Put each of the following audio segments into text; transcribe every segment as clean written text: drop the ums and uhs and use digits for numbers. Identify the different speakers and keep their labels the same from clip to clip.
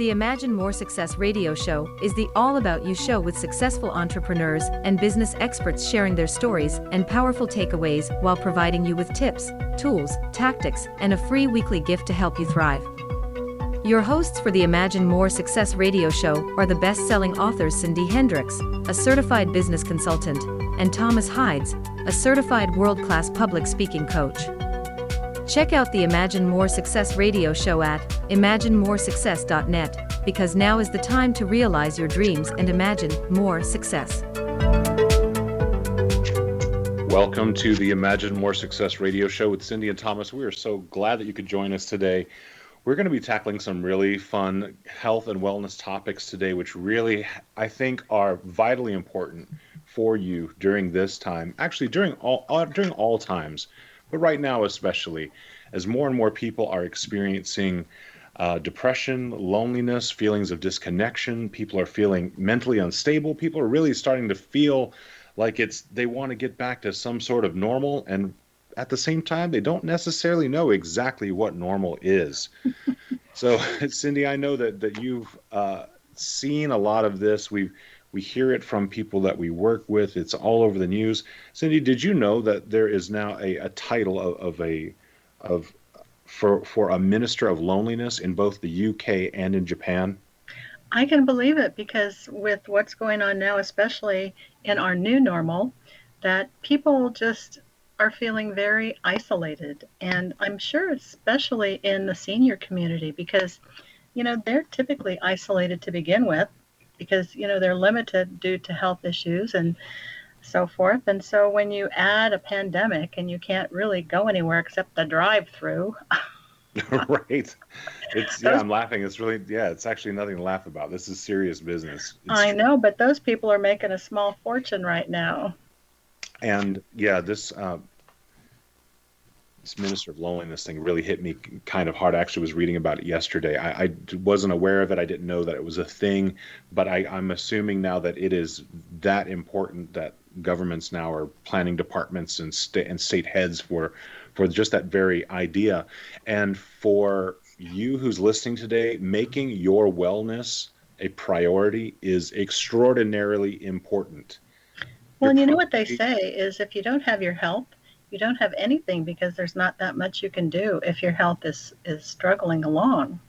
Speaker 1: The Imagine More Success radio show is the all about you show with successful entrepreneurs and business experts sharing their stories and powerful takeaways while providing you with tips, tools, tactics, and a free weekly gift to help you thrive. Your hosts for the Imagine More Success radio show are the best-selling authors Cindy Hendricks, a certified business consultant, and Thomas Hides, a certified world-class public speaking coach. Check out the Imagine More Success radio show at imaginemoresuccess.net, because now is the time to realize your dreams and imagine more success.
Speaker 2: Welcome to the Imagine More Success radio show with Cindy and Thomas. We are so glad that you could join us today. We're going to be tackling some really fun health and wellness topics today, which really, I think, are vitally important for you during this time. Actually, during all times, but right now especially, as more and more people are experiencing depression, loneliness, feelings of disconnection. People are feeling mentally unstable. People are really starting to feel like they want to get back to some sort of normal, and at the same time, they don't necessarily know exactly what normal is. So, Cindy, I know that you've seen a lot of this. We hear it from people that we work with. It's all over the news. Cindy, did you know that there is now a title for a minister of loneliness in both the UK and in Japan?
Speaker 3: I can believe it, because with what's going on now, especially in our new normal, that people just are feeling very isolated. And I'm sure especially in the senior community, because, they're typically isolated to begin with, because, they're limited due to health issues and so forth. And so when you add a pandemic and you can't really go anywhere except the drive-through.
Speaker 2: Right. I'm laughing. It's actually nothing to laugh about. This is serious business.
Speaker 3: I know, but those people are making a small fortune right now.
Speaker 2: And this minister of loneliness thing really hit me kind of hard. I actually was reading about it yesterday. I wasn't aware of it. I didn't know that it was a thing, but I'm assuming now that it is that important that governments now are planning departments and state heads for just that very idea. And for you who's listening today, making your wellness a priority is extraordinarily important.
Speaker 3: Well, and you know what they say is, if you don't have your health, you don't have anything, because there's not that much you can do if your health is struggling along.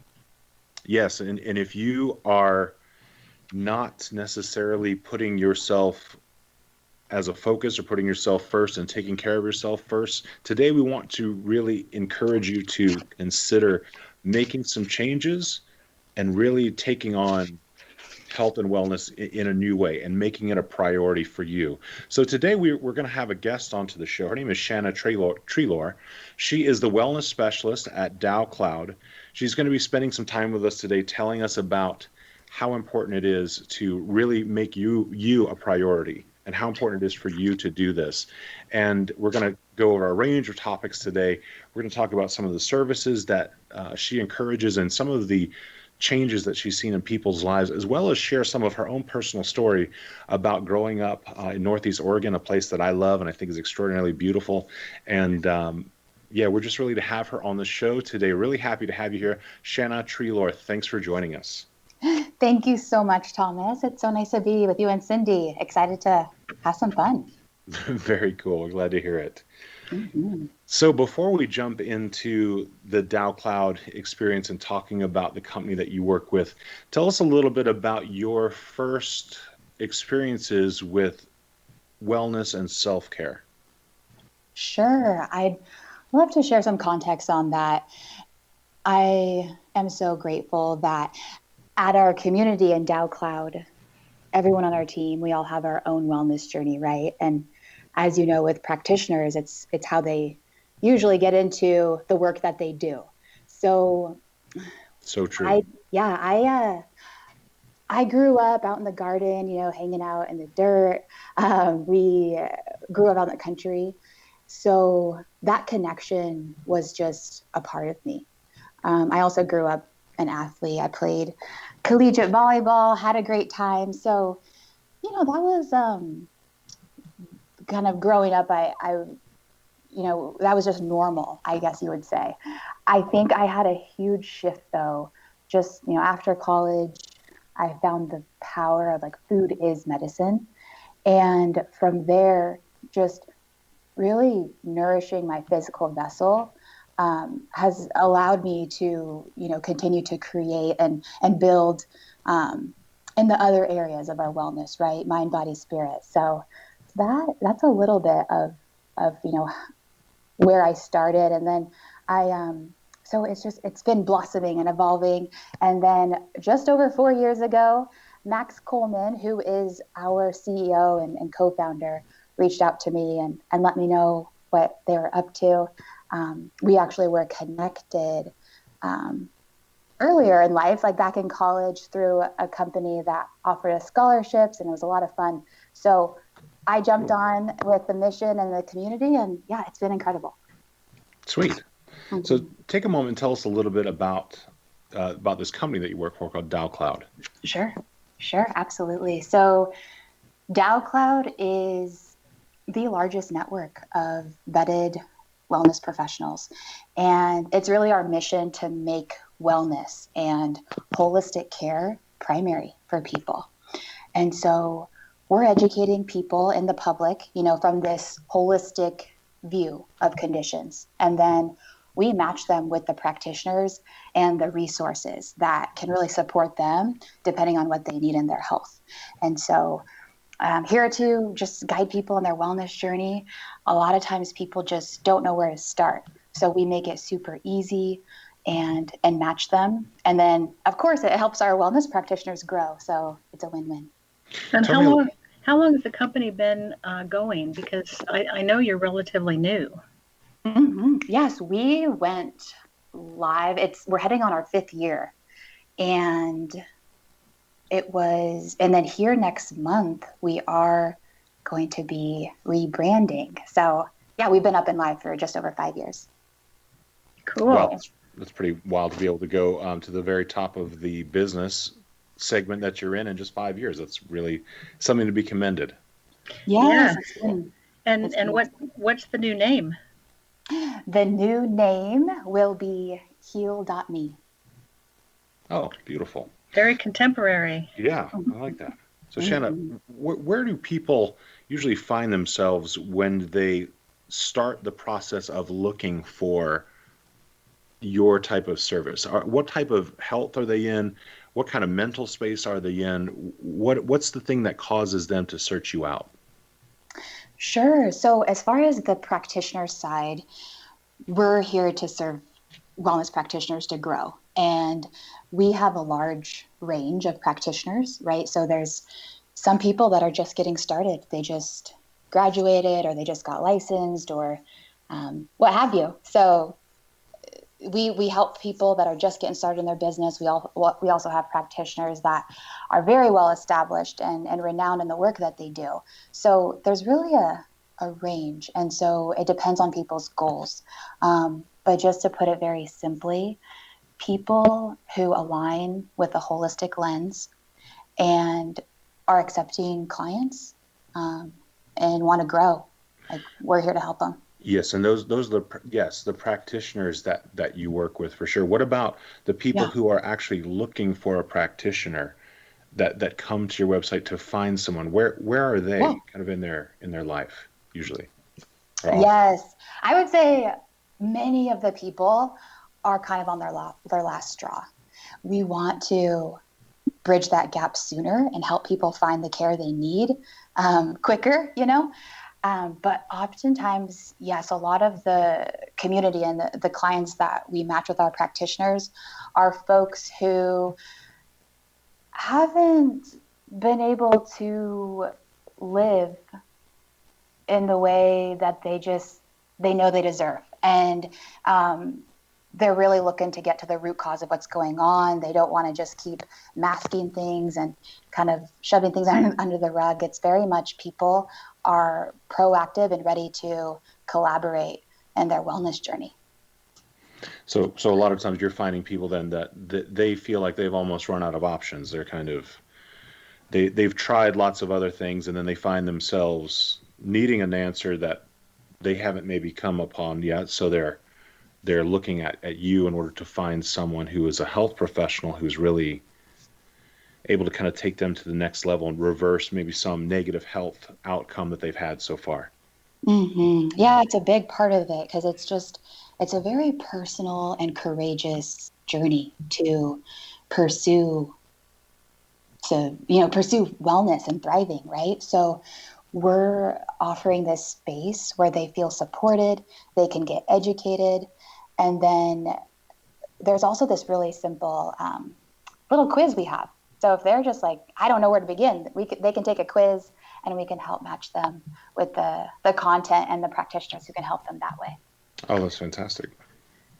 Speaker 2: Yes, and if you are not necessarily putting yourself as a focus or putting yourself first and taking care of yourself first, today we want to really encourage you to consider making some changes and really taking on health and wellness in a new way and making it a priority for you. So today we're going to have a guest onto the show. Her name is Shanna Treloar. She is the wellness specialist at DaoCloud. She's going to be spending some time with us today telling us about how important it is to really make you a priority and how important it is for you to do this. And we're going to go over a range of topics today. We're going to talk about some of the services that she encourages and some of the changes that she's seen in people's lives, as well as share some of her own personal story about growing up in Northeast Oregon, a place that I love and I think is extraordinarily beautiful. And we're just really to have her on the show today. Really happy to have you here. Shanna Treloar, thanks for joining us.
Speaker 4: Thank you so much, Thomas. It's so nice to be with you and Cindy. Excited to have some fun.
Speaker 2: Very cool. We're glad to hear it.
Speaker 4: Mm-hmm.
Speaker 2: So before we jump into the DaoCloud experience and talking about the company that you work with, tell us a little bit about your first experiences with wellness and self-care.
Speaker 4: Sure. I'd love to share some context on that. I am so grateful that at our community in DaoCloud, everyone on our team, we all have our own wellness journey, right? And as you know, with practitioners, it's how they usually get into the work that they do. So
Speaker 2: true.
Speaker 4: I grew up out in the garden, hanging out in the dirt. We grew up out in the country. So that connection was just a part of me. I also grew up an athlete. I played collegiate volleyball, had a great time. So, that was kind of growing up. I that was just normal, I guess you would say. I think I had a huge shift, though, just, after college, I found the power of like food is medicine. And from there, just really nourishing my physical vessel has allowed me to, continue to create and build in the other areas of our wellness, right? Mind, body, spirit. So that's a little bit of where I started, and then so it's been blossoming and evolving. And then just over 4 years ago, Max Coleman, who is our CEO and co-founder, reached out to me and let me know what they were up to. We actually were connected earlier in life, like back in college, through a company that offered us scholarships, and it was a lot of fun. So I jumped on with the mission and the community, and yeah, it's been incredible.
Speaker 2: Sweet.
Speaker 4: Mm-hmm.
Speaker 2: So take a moment and tell us a little bit about this company that you work for called DaoCloud.
Speaker 4: Sure, absolutely. So DaoCloud is the largest network of vetted wellness professionals, and it's really our mission to make wellness and holistic care primary for people. And so we're educating people in the public, from this holistic view of conditions. And then we match them with the practitioners and the resources that can really support them depending on what they need in their health. And so I'm here to just guide people in their wellness journey. A lot of times people just don't know where to start. So we make it super easy and match them. And then, of course, it helps our wellness practitioners grow. So it's a win-win.
Speaker 3: And how long has the company been going? Because I know you're relatively new.
Speaker 4: Mm-hmm. Yes, we went live. We're heading on our 5th year, and then here next month we are going to be rebranding. So yeah, we've been up and live for just over 5 years.
Speaker 3: Cool.
Speaker 2: Well, that's pretty wild to be able to go to the very top of the business segment that you're in just 5 years. That's really something to be commended.
Speaker 4: Yes.
Speaker 3: And what's the new name?
Speaker 4: The new name will be heal.me.
Speaker 2: Oh, beautiful.
Speaker 3: Very contemporary.
Speaker 2: Yeah, I like that. So Shanna, where do people usually find themselves when they start the process of looking for your type of service? What type of health are they in? What kind of mental space are they in? What's the thing that causes them to search you out?
Speaker 4: Sure. So as far as the practitioner side, we're here to serve wellness practitioners to grow. And we have a large range of practitioners, right? So there's some people that are just getting started. They just graduated or they just got licensed or what have you. So we help people that are just getting started in their business. We also have practitioners that are very well established and renowned in the work that they do. So there's really a range. And so it depends on people's goals. But just to put it very simply, people who align with a holistic lens and are accepting clients and want to grow, like, we're here to help them.
Speaker 2: Yes, and those are the practitioners that you work with for sure. What about the people who are actually looking for a practitioner that come to your website to find someone? Where are they kind of in their life usually?
Speaker 4: Yes, I would say many of the people are kind of on their last straw. We want to bridge that gap sooner and help people find the care they need quicker, But oftentimes, yes, a lot of the community and the clients that we match with our practitioners are folks who haven't been able to live in the way that they know they deserve. And they're really looking to get to the root cause of what's going on. They don't want to just keep masking things and kind of shoving things under the rug. It's very much people are proactive and ready to collaborate in their wellness journey.
Speaker 2: So a lot of times you're finding people then that they feel like they've almost run out of options. They're kind of, they've tried lots of other things and then they find themselves needing an answer that they haven't maybe come upon yet. So they're they're looking at you in order to find someone who is a health professional who's really able to kind of take them to the next level and reverse maybe some negative health outcome that they've had so far.
Speaker 4: Yeah, it's a big part of it because it's a very personal and courageous journey to pursue pursue wellness and thriving, right? So we're offering this space where they feel supported, they can get educated, and then there's also this really simple little quiz we have. So if they're just like, I don't know where to begin, they can take a quiz and we can help match them with the content and the practitioners who can help them that way.
Speaker 2: Oh, that's fantastic.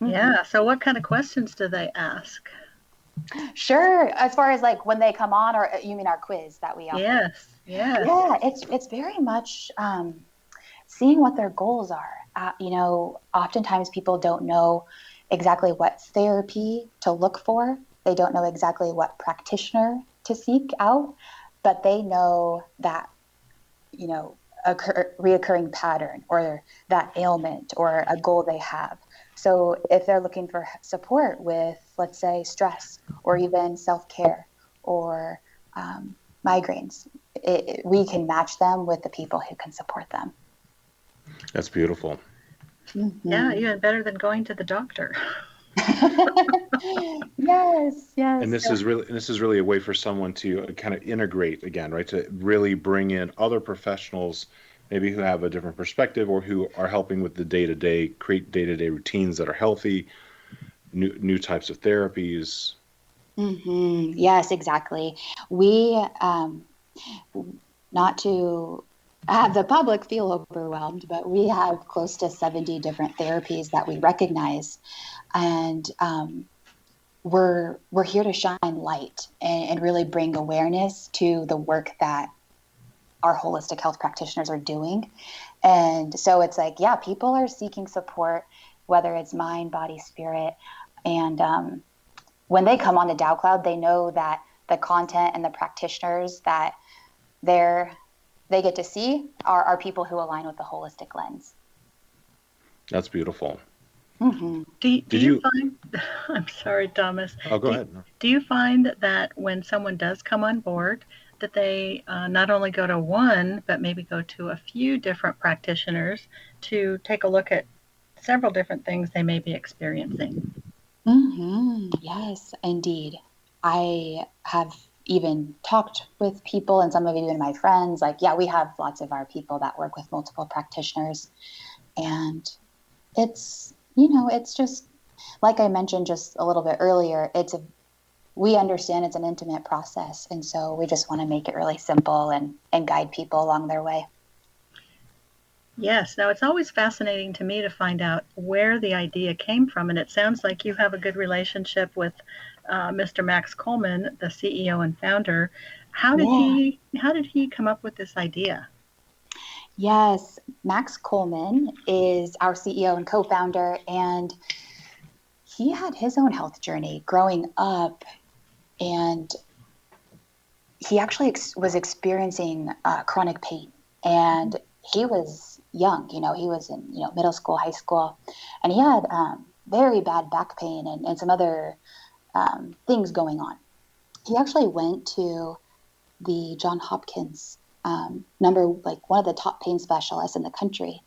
Speaker 3: Yeah. So what kind of questions do they ask?
Speaker 4: Sure. As far as like when they come on, or you mean our quiz that we offer?
Speaker 3: Yes. Yes.
Speaker 4: Yeah, it's very much seeing what their goals are. Oftentimes people don't know exactly what therapy to look for. They don't know exactly what practitioner to seek out, but they know that, a reoccurring pattern or that ailment or a goal they have. So if they're looking for support with, let's say, stress or even self-care or migraines, we can match them with the people who can support them.
Speaker 2: That's beautiful.
Speaker 3: Yeah, even better than going to the doctor.
Speaker 4: Yes.
Speaker 2: And this is really a way for someone to kind of integrate again, right? To really bring in other professionals, maybe who have a different perspective or who are helping with the day-to-day, create day-to-day routines that are healthy, new types of therapies.
Speaker 4: Yes, exactly. We, not to have the public feel overwhelmed, but we have close to 70 different therapies that we recognize. And we're here to shine light and really bring awareness to the work that our holistic health practitioners are doing. And so it's like, yeah, people are seeking support, whether it's mind, body, spirit. And when they come on the DaoCloud, they know that the content and the practitioners that they get to see are people who align with the holistic lens.
Speaker 2: That's beautiful.
Speaker 3: Do you find, I'm sorry, Thomas.
Speaker 2: Oh, go ahead.
Speaker 3: Do you find that when someone does come on board, that they not only go to one, but maybe go to a few different practitioners to take a look at several different things they may be experiencing?
Speaker 4: Yes, indeed. I have even talked with people, and some of even my friends, like, yeah, we have lots of our people that work with multiple practitioners. And it's just like I mentioned just a little bit earlier, we understand it's an intimate process. And so we just want to make it really simple and guide people along their way.
Speaker 3: Yes. Now, it's always fascinating to me to find out where the idea came from. And it sounds like you have a good relationship with Mr. Max Coleman, the CEO and founder. How did he come up with this idea?
Speaker 4: Yes, Max Coleman is our CEO and co-founder, and he had his own health journey growing up, and he actually was experiencing chronic pain, and he was young, he was in middle school, high school, and he had very bad back pain and some other things going on. He actually went to the John Hopkins one of the top pain specialists in the country.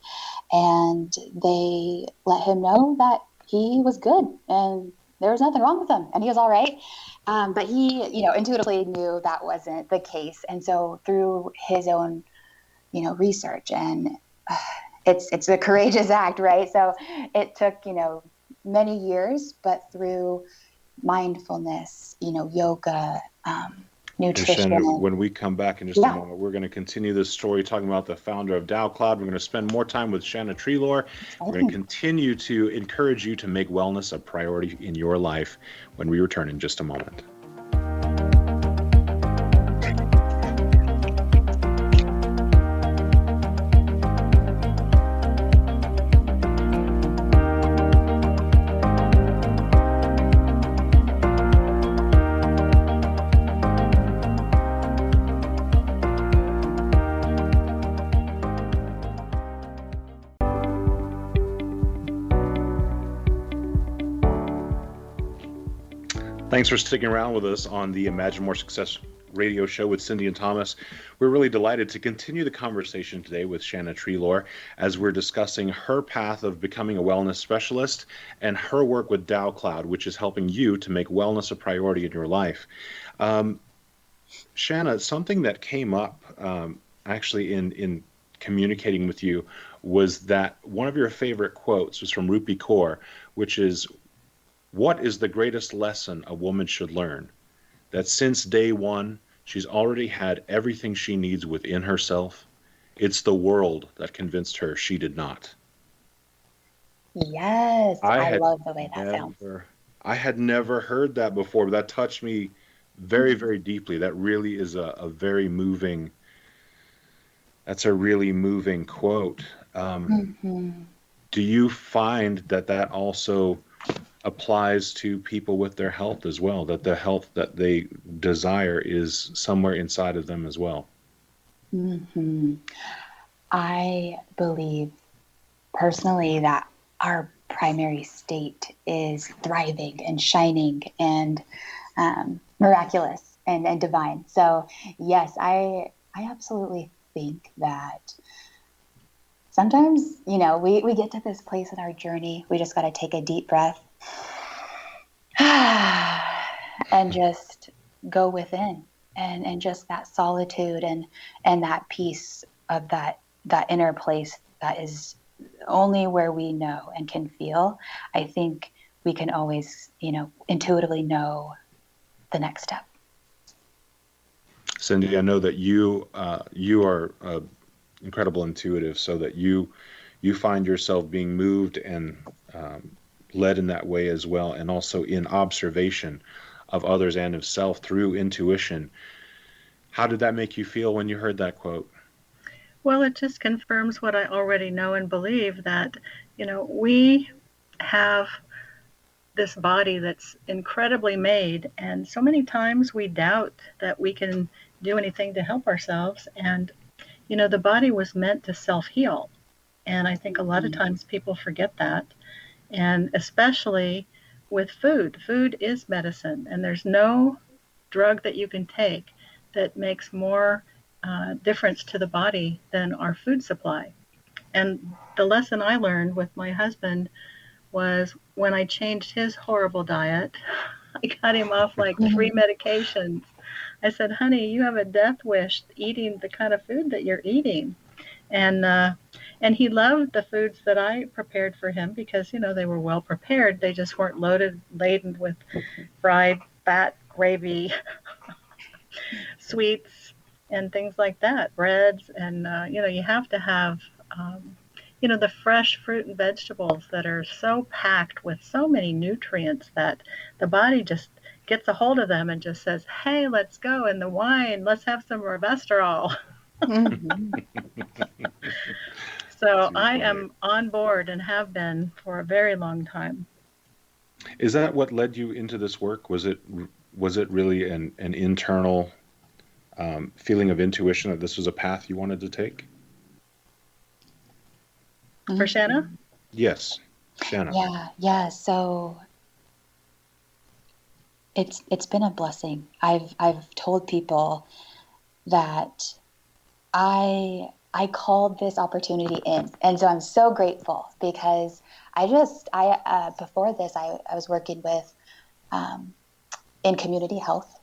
Speaker 4: And they let him know that he was good and there was nothing wrong with him and he was all right. But he, intuitively knew that wasn't the case. And so through his own, research, and it's a courageous act, right? So it took, many years, but through mindfulness, yoga, nutrition.
Speaker 2: And Shanna, when we come back in just a moment, we're going to continue this story talking about the founder of DaoCloud. We're going to spend more time with Shanna Treloar. We're going to continue to encourage you to make wellness a priority in your life when we return in just a moment. Thanks for sticking around with us on the Imagine More Success radio show with Cindy and Thomas. We're really delighted to continue the conversation today with Shanna Treloar as we're discussing her path of becoming a wellness specialist and her work with DaoCloud, which is helping you to make wellness a priority in your life. Shanna, something that came up actually in communicating with you was that one of your favorite quotes was from Rupi Kaur, which is, "What is the greatest lesson a woman should learn? That since day one, she's already had everything she needs within herself. It's the world that convinced her she did not."
Speaker 4: Yes, I love the way that sounds.
Speaker 2: I had never heard that before, but that touched me very, very deeply. That really is a very moving, that's a really moving quote. Do you find that that also applies to people with their health as well, that the health that they desire is somewhere inside of them as well?
Speaker 4: I believe personally that our primary state is thriving and shining and miraculous and divine. So yes, I absolutely think that sometimes, we get to this place in our journey, we just got to take a deep breath and just go within, and just that solitude and that peace of that inner place that is only where we know and can feel. I think we can always, intuitively know the next step.
Speaker 2: Cindy, I know that you are incredible intuitive, so that you find yourself being moved and led in that way as well, and also in observation of others and of self through intuition. How did that make you feel when you heard that quote?
Speaker 3: Well, it just confirms what I already know and believe, that, we have this body that's incredibly made, and so many times we doubt that we can do anything to help ourselves. And, the body was meant to self-heal. And I think a lot of times people forget that. And especially with food. Food is medicine, and there's no drug that you can take that makes more difference to the body than our food supply. And the lesson I learned with my husband was when I changed his horrible diet. I got him off like 3 medications. I said, "Honey, you have a death wish eating the kind of food that you're eating." And he loved the foods that I prepared for him because, they were well prepared. They just weren't laden with fried fat, gravy, sweets, and things like that, breads. And, you have to have, the fresh fruit and vegetables that are so packed with so many nutrients that the body just gets a hold of them and just says, "Hey, let's go." And the wine, let's have some resveratrol. So I am on board and have been for a very long time.
Speaker 2: Is that what led you into this work? Was it really an internal feeling of intuition that this was a path you wanted to take?
Speaker 3: For Shanna?
Speaker 2: Yes, Shanna.
Speaker 4: Yeah. So it's been a blessing. I've told people that I called this opportunity in, and so I'm so grateful because before this I was working with in community health,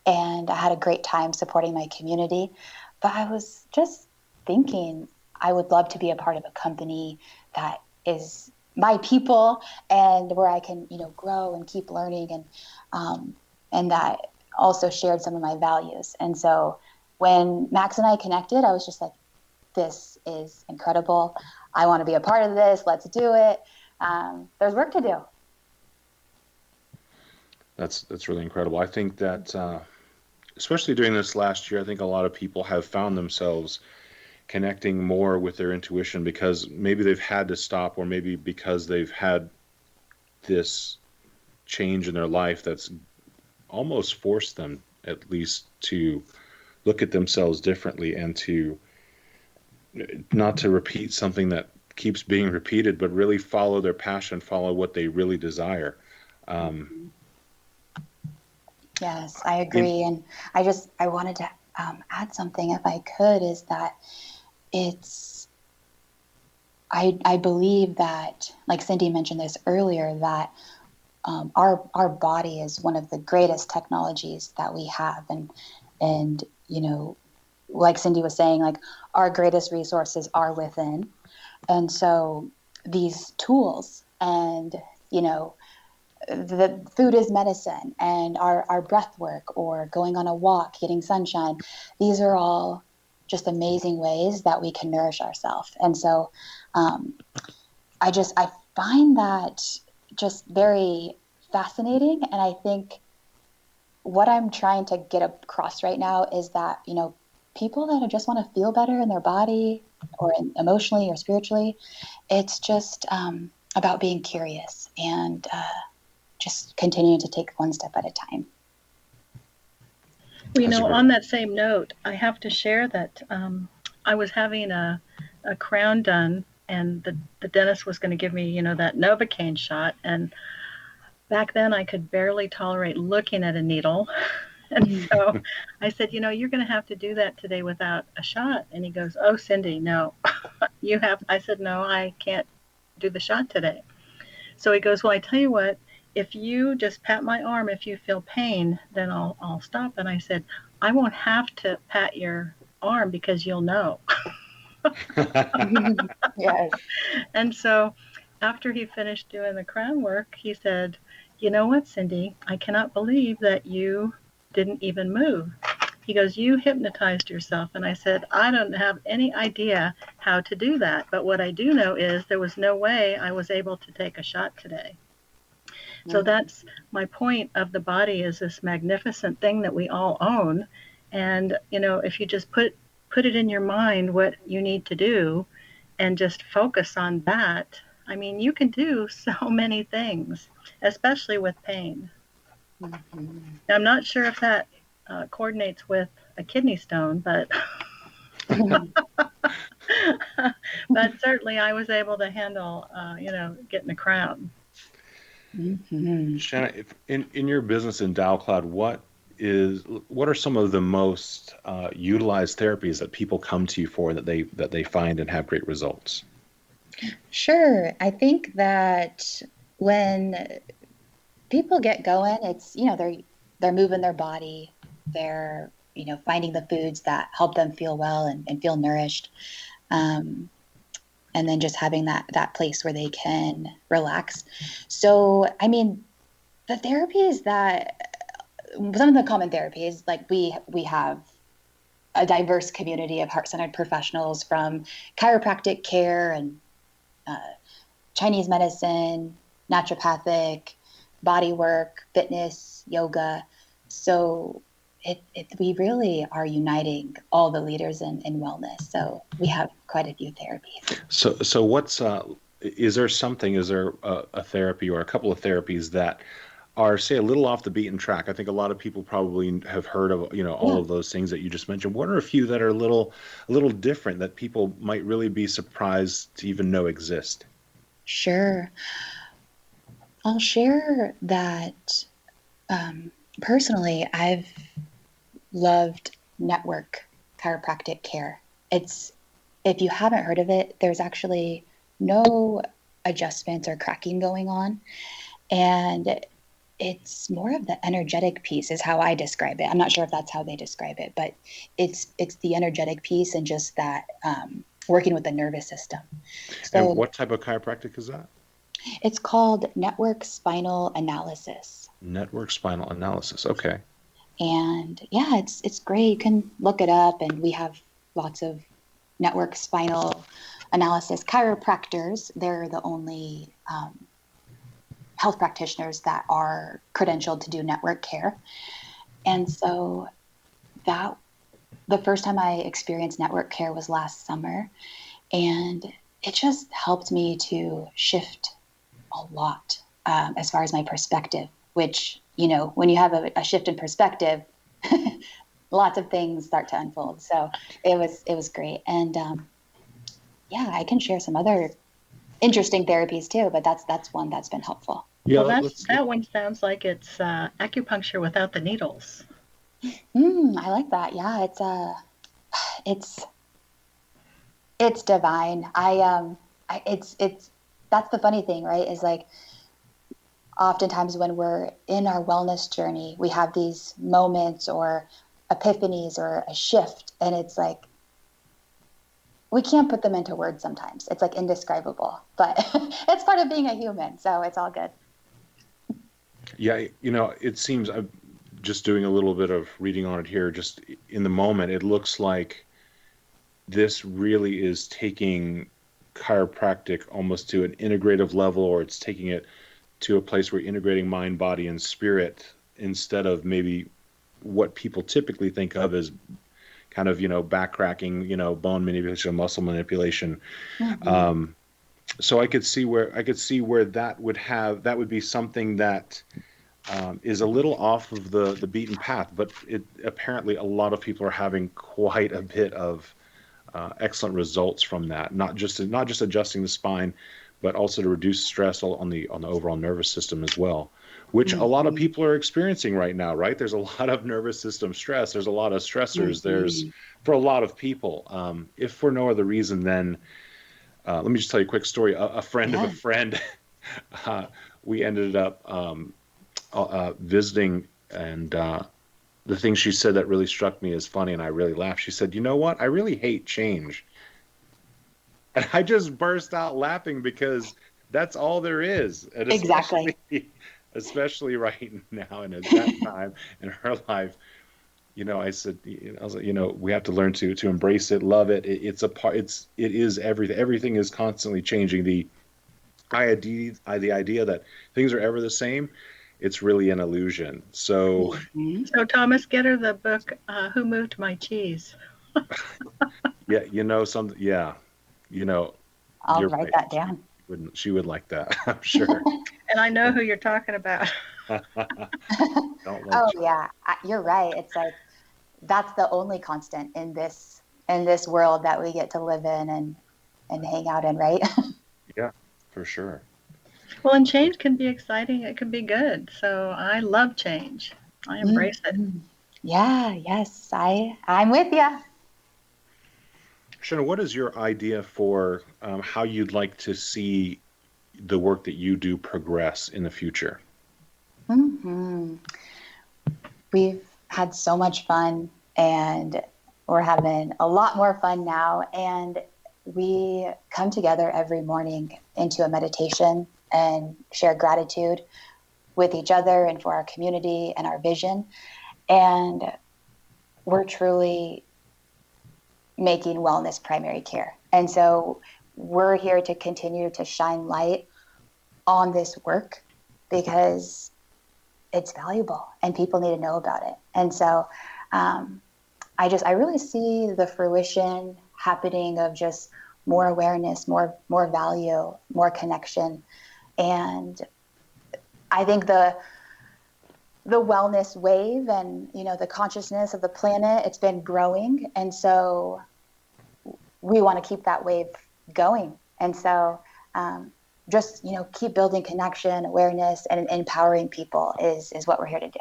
Speaker 4: and I had a great time supporting my community. But I was just thinking I would love to be a part of a company that is my people and where I can, grow and keep learning, and that also shared some of my values. And so when Max and I connected, I was just like, this is incredible. I want to be a part of this. Let's do it. There's work to do.
Speaker 2: That's really incredible. I think that especially during this last year, I think a lot of people have found themselves connecting more with their intuition because maybe they've had to stop, or maybe because they've had this change in their life that's almost forced them at least to look at themselves differently, and to not to repeat something that keeps being repeated, but really follow their passion, follow what they really desire.
Speaker 4: Yes, I agree. And I wanted to add something if I could, is that it's, I believe that, like Cindy mentioned this earlier, that our body is one of the greatest technologies that we have. And, you know, like Cindy was saying, like our greatest resources are within. And so these tools and, you know, the food is medicine, and our breath work or going on a walk, getting sunshine, these are all just amazing ways that we can nourish ourselves. And so um, I find that just very fascinating. And I think what I'm trying to get across right now is that, you know, people that just want to feel better in their body or emotionally or spiritually, it's just about being curious and just continuing to take one step at a time.
Speaker 3: Well, you
Speaker 2: That's a
Speaker 3: know,
Speaker 2: great.
Speaker 3: on that same note, I have to share that I was having a crown done, and the dentist was going to give me, you know, that Novocaine shot. And back then I could barely tolerate looking at a needle. And so I said, you know, you're going to have to do that today without a shot. And he goes, oh, Cindy, no, you have. I said, no, I can't do the shot today. So he goes, well, I tell you what, if you just pat my arm, if you feel pain, then I'll stop. And I said, I won't have to pat your arm because you'll know.
Speaker 4: Yes.
Speaker 3: And so after he finished doing the crown work, he said, you know what, Cindy, I cannot believe that you didn't even move. He goes, you hypnotized yourself. And I said, I don't have any idea how to do that. But what I do know is there was no way I was able to take a shot today. So that's my point of the body, is this magnificent thing that we all own. And, you know, if you just put it in your mind what you need to do and just focus on that, I mean, you can do so many things, especially with pain.
Speaker 4: Mm-hmm.
Speaker 3: I'm not sure if that coordinates with a kidney stone, but but certainly I was able to handle, you know, getting a crown.
Speaker 4: Mm-hmm.
Speaker 2: Shanna, if in your business in DaoCloud, what are some of the most utilized therapies that people come to you for that they find and have great results?
Speaker 4: Sure. I think that when people get going, it's, you know, they're moving their body, they're, you know, finding the foods that help them feel well and feel nourished. Um, and then just having that place where they can relax. So, I mean, the therapies that some of the common therapies, like we have a diverse community of heart-centered professionals, from chiropractic care and uh, Chinese medicine, naturopathic, body work, fitness, yoga. So we really are uniting all the leaders in wellness. So we have quite a few therapies.
Speaker 2: So what's is there something? Is there a therapy or a couple of therapies that are, say, a little off the beaten track? I think a lot of people probably have heard of, you know, all
Speaker 4: Yeah,
Speaker 2: of those things that you just mentioned. What are a few that are a little different that people might really be surprised to even know exist?
Speaker 4: sure. I'll share that personally, I've loved network chiropractic care. It's, if you haven't heard of it, there's actually no adjustments or cracking going on. And it's more of the energetic piece is how I describe it. I'm not sure if that's how they describe it, but it's the energetic piece and just that working with the nervous system.
Speaker 2: And
Speaker 4: So
Speaker 2: what type of chiropractic is that?
Speaker 4: it's called network spinal analysis.
Speaker 2: Network spinal analysis. Okay.
Speaker 4: And yeah, it's great. You can look it up, and we have lots of network spinal analysis chiropractors. They're the only health practitioners that are credentialed to do network care. And so that the first time I experienced network care was last summer, and it just helped me to shift a lot as far as my perspective, which, you know, when you have a shift in perspective, lots of things start to unfold. So it was great. And yeah, I can share some other interesting therapies too, but that's one that's been helpful.
Speaker 2: Yeah,
Speaker 3: Well,
Speaker 2: let's.
Speaker 3: that one sounds like it's acupuncture without the needles.
Speaker 4: I like that. Yeah, it's it's divine. It's that's the funny thing, right? Is like oftentimes when we're in our wellness journey, we have these moments or epiphanies or a shift, and it's like we can't put them into words sometimes. It's like indescribable, but it's part of being a human, so it's all good.
Speaker 2: Yeah, it seems I'm just doing a little bit of reading on it here. Just in the moment, it looks like this really is taking chiropractic almost to an integrative level, or it's taking it to a place where you're integrating mind, body, and spirit instead of maybe what people typically think of as kind of, back cracking, bone manipulation, muscle manipulation.
Speaker 4: Mm-hmm.
Speaker 2: So I could see where that would be something that is a little off of the beaten path, but apparently a lot of people are having quite a bit of excellent results from that. Not just adjusting the spine, but also to reduce stress on the overall nervous system as well, which a lot of
Speaker 4: Mm-hmm.
Speaker 2: people are experiencing right now. Right? There's a lot of nervous system stress. There's a lot of stressors. There's
Speaker 4: Mm-hmm.
Speaker 2: for a lot of people. If for no other reason, then let me just tell you a quick story. A friend of a
Speaker 4: Yeah.
Speaker 2: friend, we ended up visiting, and the thing she said that really struck me as funny, and I really laughed. She said, "You know what? I really hate change." And I just burst out laughing because that's all there is. And
Speaker 4: Exactly.
Speaker 2: especially right now and at that time in her life, I was like, we have to learn to embrace it, love it. It's a part, it is everything. Everything is constantly changing. The idea that things are ever the same, it's really an illusion. So
Speaker 4: Mm-hmm.
Speaker 3: So, Thomas, get her the book, Who Moved My Cheese?
Speaker 2: yeah, yeah, you know,
Speaker 4: I'll
Speaker 2: you're
Speaker 4: write
Speaker 2: right.
Speaker 4: that
Speaker 2: She
Speaker 4: down.
Speaker 2: wouldn't, she would like that, I'm sure.
Speaker 3: And I know who you're talking about.
Speaker 2: Don't like
Speaker 4: Oh yeah, you're right. It's like that's the only constant in this world that we get to live in and hang out in, right?
Speaker 2: Yeah, for sure.
Speaker 3: Well, and change can be exciting. It can be good. So I love change. I embrace it.
Speaker 4: Mhm. Yeah, yes, I'm with you.
Speaker 2: Shanna, what is your idea for how you'd like to see the work that you do progress in the future?
Speaker 4: Hmm. We've had so much fun, and we're having a lot more fun now. And we come together every morning into a meditation and share gratitude with each other and for our community and our vision. And we're truly making wellness primary care. And so we're here to continue to shine light on this work because it's valuable and people need to know about it. And so um, I really see the fruition happening of just more awareness, more value, more connection. And I think the wellness wave and the consciousness of the planet, it's been growing, and so we want to keep that wave going. And so just keep building connection, awareness, and empowering people is what we're here to do.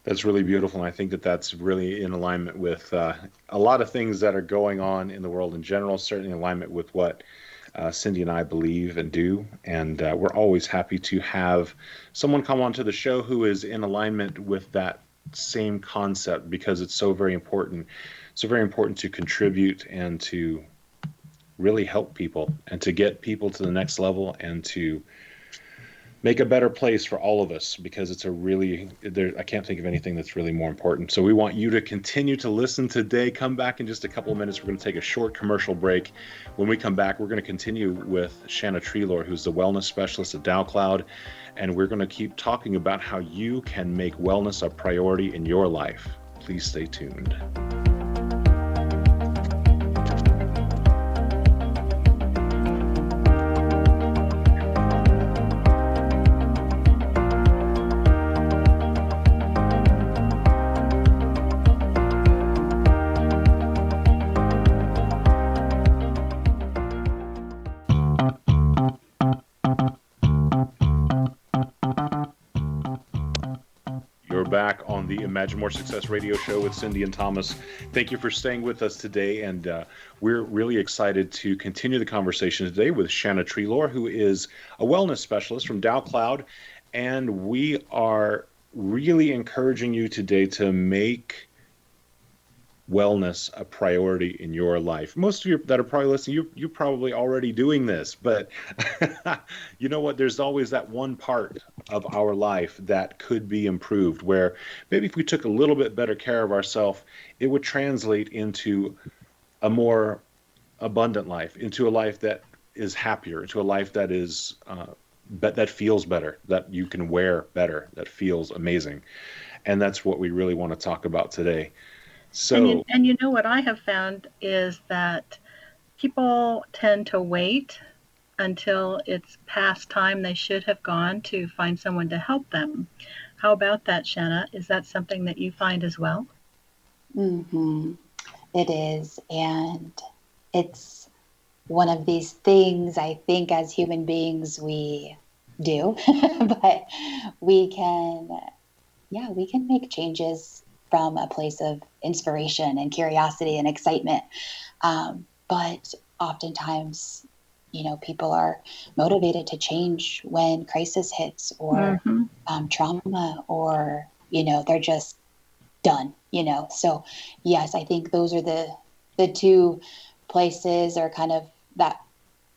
Speaker 2: That's really beautiful, and I think that that's really in alignment with a lot of things that are going on in the world in general, certainly in alignment with what Cindy and I believe and do. And we're always happy to have someone come onto the show who is in alignment with that same concept, because it's so very important. So very important to contribute and to really help people and to get people to the next level and to make a better place for all of us, because it's I can't think of anything that's really more important. So we want you to continue to listen today. Come back in just a couple of minutes. We're going to take a short commercial break. When we come back, we're going to continue with Shanna Treloar, who's the wellness specialist at DaoCloud, and we're going to keep talking about how you can make wellness a priority in your life. Please stay tuned. back on the Imagine More Success radio show with Cindy and Thomas. Thank you for staying with us today, and we're really excited to continue the conversation today with Shanna Treloar, who is a wellness specialist from DaoCloud, and we are really encouraging you today to make wellness a priority in your life. Most of you that are probably listening, you're probably already doing this, but you know what? There's always that one part of our life that could be improved, where maybe if we took a little bit better care of ourselves, it would translate into a more abundant life, into a life that is happier, into a life that is that feels better, that you can wear better, that feels amazing. And that's what we really want to talk about today. So,
Speaker 3: and you know what I have found is that people tend to wait until it's past time they should have gone to find someone to help them. How about that, Shanna? Is that something that you find as well?
Speaker 4: Mm-hmm. It is. And it's one of these things I think as human beings we do, but we can make changes from a place of inspiration and curiosity and excitement. But oftentimes, people are motivated to change when crisis hits or trauma, or, they're just done, So yes, I think those are the two places, or kind of that.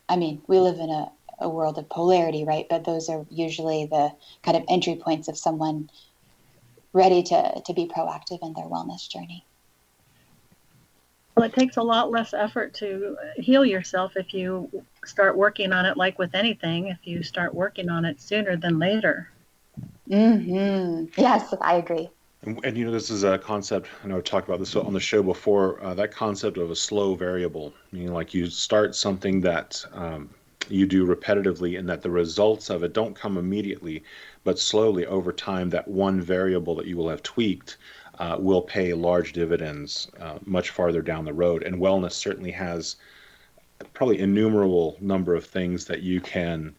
Speaker 4: I mean, we live in a world of polarity, right? But those are usually the kind of entry points of someone ready to be proactive in their wellness journey.
Speaker 3: Well, it takes a lot less effort to heal yourself if you start working on it, like with anything, if you start working on it sooner than later.
Speaker 4: Yes, I agree.
Speaker 2: and this is a concept, I know I've talked about this on the show before, that concept of a slow variable, meaning like you start something that you do repetitively, and that the results of it don't come immediately, but slowly over time, that one variable that you will have tweaked will pay large dividends much farther down the road. And wellness certainly has probably innumerable number of things that you can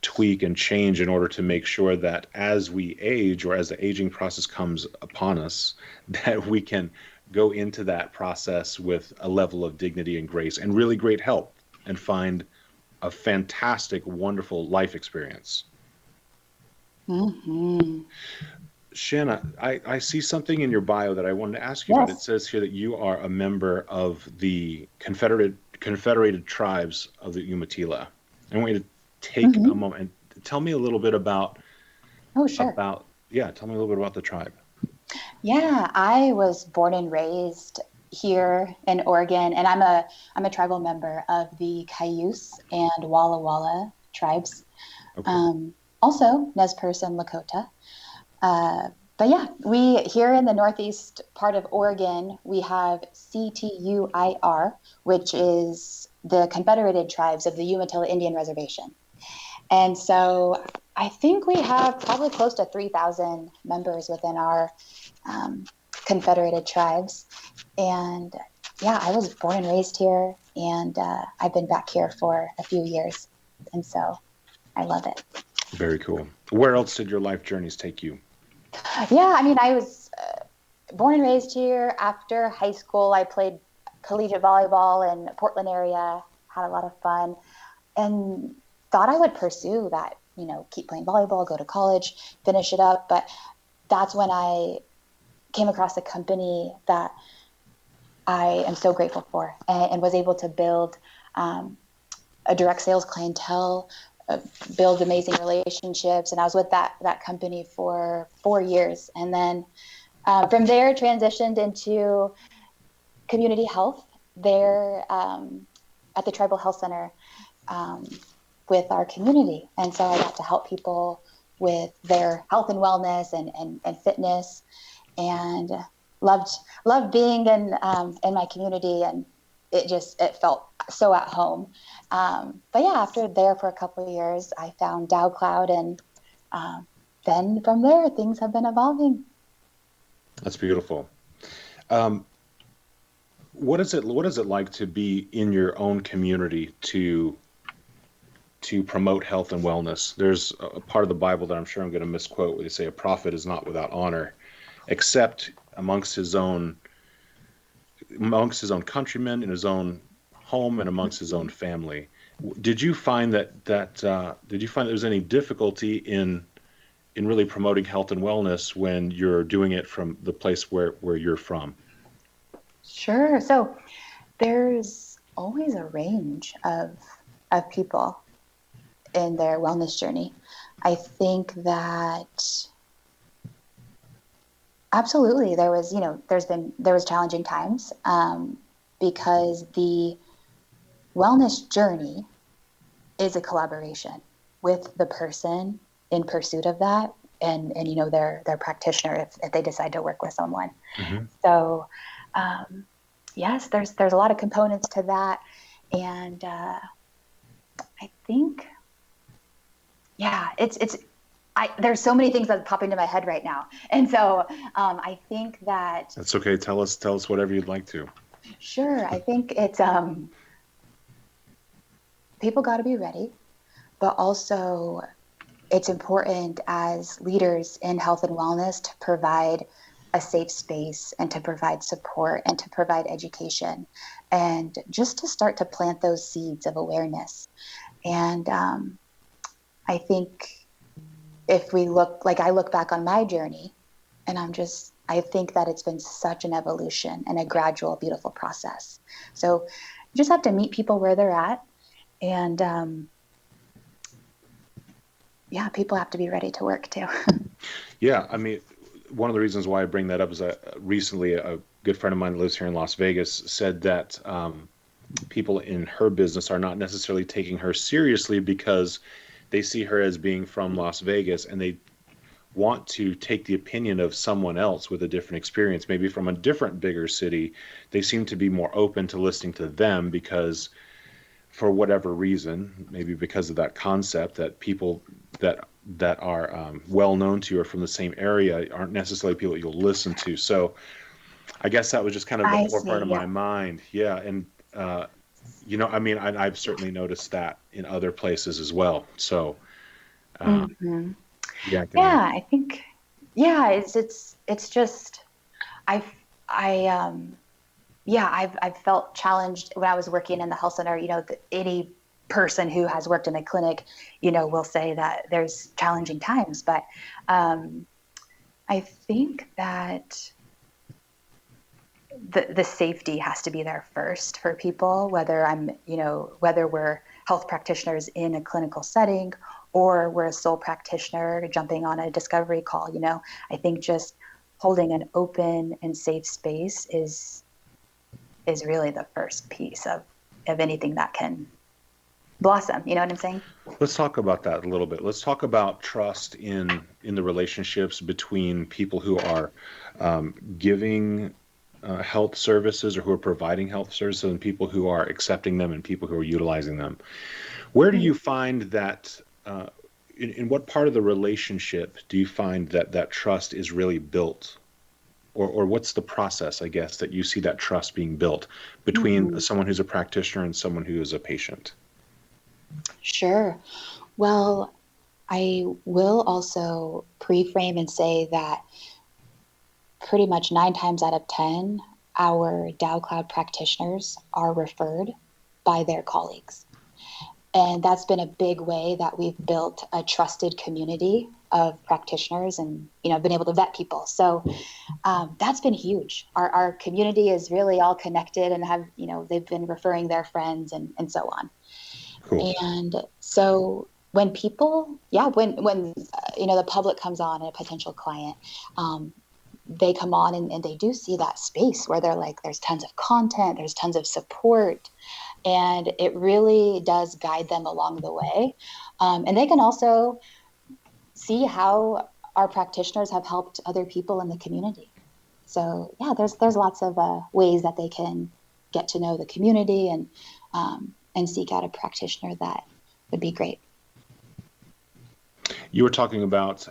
Speaker 2: tweak and change in order to make sure that as we age, or as the aging process comes upon us, that we can go into that process with a level of dignity and grace and really great help, and find a fantastic, wonderful life experience. Shanna, I see something in your bio that I wanted to ask you about. It says here that you are a member of the Confederated Tribes of the Umatilla. I want you to take a moment and tell me a little bit about.
Speaker 4: Oh, sure.
Speaker 2: Tell me a little bit about the tribe.
Speaker 4: Yeah, I was born and raised here in Oregon, and I'm a tribal member of the Cayuse and Walla Walla tribes.
Speaker 2: Okay.
Speaker 4: Also Nez Perce and Lakota. But yeah, we here in the northeast part of Oregon, we have CTUIR, which is the Confederated Tribes of the Umatilla Indian Reservation. And so I think we have probably close to 3,000 members within our Confederated Tribes. And yeah, I was born and raised here, and I've been back here for a few years. And so I love it.
Speaker 2: Very cool. Where else did your life journeys take you?
Speaker 4: Yeah, I mean, I was born and raised here. After high school, I played collegiate volleyball in the Portland area, had a lot of fun, and thought I would pursue that, keep playing volleyball, go to college, finish it up. But that's when I came across a company that I am so grateful for, and was able to build a direct sales clientele, build amazing relationships. And I was with that company for 4 years. And then from there transitioned into community health there at the Tribal Health Center with our community. And so I got to help people with their health and wellness and fitness, and loved being in my community, and it felt so at home. But yeah, after there for a couple of years, I found DaoCloud, and then from there, things have been evolving.
Speaker 2: That's beautiful. What is it like to be in your own community, to to promote health and wellness. There's a part of the Bible that I'm sure I'm going to misquote where they say a prophet is not without honor, except amongst his own countrymen, in his own home, and amongst his own family. Did you find did you find there was any difficulty in really promoting health and wellness when you're doing it from the place where you're from?
Speaker 4: Sure. So there's always a range of people in their wellness journey. I think that absolutely there was, there was challenging times, because the wellness journey is a collaboration with the person in pursuit of that, and their practitioner if they decide to work with someone.
Speaker 2: Mm-hmm.
Speaker 4: So yes, there's a lot of components to that, and I think there's so many things that pop into my head right now, and so I think that
Speaker 2: That's okay. Tell us whatever you'd like to.
Speaker 4: Sure. I think it's people got to be ready, but also it's important as leaders in health and wellness to provide a safe space and to provide support and to provide education and just to start to plant those seeds of awareness. And I think if we I look back on my journey, and I think that it's been such an evolution and a gradual, beautiful process. So you just have to meet people where they're at. And people have to be ready to work too.
Speaker 2: Yeah, I mean, one of the reasons why I bring that up is recently a good friend of mine that lives here in Las Vegas said that people in her business are not necessarily taking her seriously because they see her as being from Las Vegas, and they want to take the opinion of someone else with a different experience, maybe from a different bigger city. They seem to be more open to listening to them because, for whatever reason, maybe because of that concept that people that are well known to you or from the same area aren't necessarily people you'll listen to. So I guess that was just kind of the forefront of my mind. Yeah. And I mean, I've certainly noticed that in other places as well. So
Speaker 4: Mm-hmm.
Speaker 2: yeah,
Speaker 4: I think it's just I've felt challenged when I was working in the health center. Any person who has worked in a clinic, will say that there's challenging times, but I think that the safety has to be there first for people, whether whether we're health practitioners in a clinical setting or we're a sole practitioner jumping on a discovery call. I think just holding an open and safe space is really the first piece of anything that can blossom. You know what I'm saying?
Speaker 2: Let's talk about that a little bit. Let's talk about trust in the relationships between people who are giving health services or who are providing health services and people who are accepting them and people who are utilizing them. Where do you find that, in what part of the relationship do you find that trust is really built? Or what's the process, I guess, that you see that trust being built between someone who's a practitioner and someone who is a patient?
Speaker 4: Sure. Well, I will also pre-frame and say that pretty much 9 times out of 10, our DaoCloud practitioners are referred by their colleagues. And that's been a big way that we've built a trusted community of practitioners and, been able to vet people. So that's been huge. Our community is really all connected and have, they've been referring their friends and so on.
Speaker 2: Cool.
Speaker 4: And so when people, when the public comes on and a potential client, they come on and they do see that space where they're like, there's tons of content, there's tons of support, and it really does guide them along the way. And they can also see how our practitioners have helped other people in the community. So there's lots of ways that they can get to know the community and seek out a practitioner that would be great.
Speaker 2: You were talking about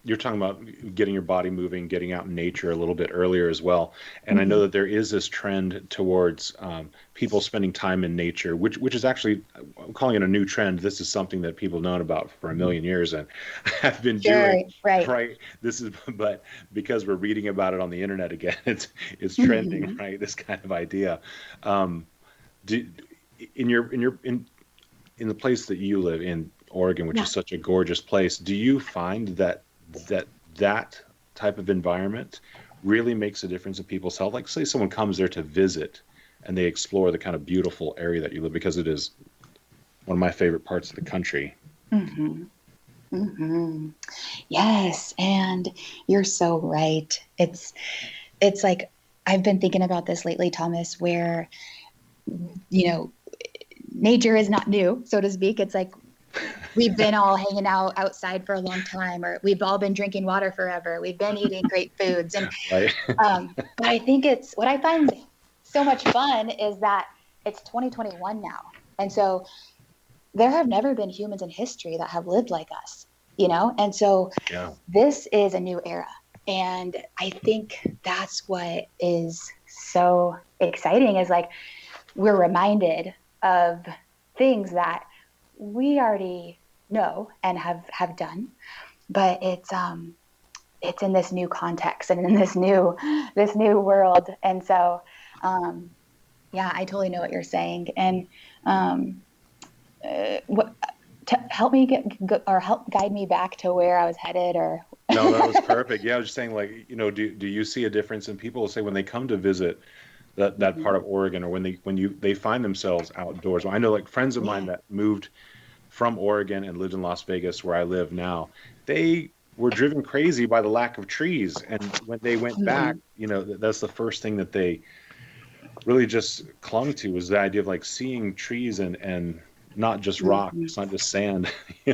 Speaker 2: you're talking about getting your body moving, getting out in nature a little bit earlier as well. And I know
Speaker 4: Mhm.
Speaker 2: that there is this trend towards people spending time in nature, which is actually, I'm calling it a new trend. This is something that people known about for a million years and have been doing,
Speaker 4: Sure, right.
Speaker 2: right? This is, but because we're reading about it on the internet again, it's trending,
Speaker 4: Mhm.
Speaker 2: right? This kind of idea. Um, do, in the place that you live in Oregon, which
Speaker 4: Yeah.
Speaker 2: is such a gorgeous place, do you find that that type of environment really makes a difference in people's health? Like, say someone comes there to visit and they explore the kind of beautiful area that you live, because it is one of my favorite parts of the country.
Speaker 4: Mhm. Mhm. Yes, and you're so right. It's like I've been thinking about this lately, Thomas, where you know, nature is not new, so to speak. It's like we've been all hanging out outside for a long time, or we've all been drinking water forever. We've been eating great foods, and
Speaker 2: Right.
Speaker 4: but I think it's what I find so much fun is that it's 2021 now, and so there have never been humans in history that have lived like us, and so
Speaker 2: Yeah.
Speaker 4: this is a new era. And I think that's what is so exciting is like we're reminded of things that we already know and have done, but it's in this new context and in this new world. And so yeah, I totally know what you're saying. And um what help me or help guide me back to where I was headed or
Speaker 2: No, that was perfect. Yeah, I was just saying, like, do you see a difference in people, say, when they come to visit that part of Oregon, or when they find themselves outdoors? Well, I know, like, friends of mine
Speaker 4: yeah.
Speaker 2: that moved from Oregon and lived in Las Vegas, where I live now, they were driven crazy by the lack of trees. And when they went back,
Speaker 4: Mhm.
Speaker 2: that's the first thing that they really just clung to, was the idea of, like, seeing trees and not just
Speaker 4: Mhm.
Speaker 2: rocks, not just sand,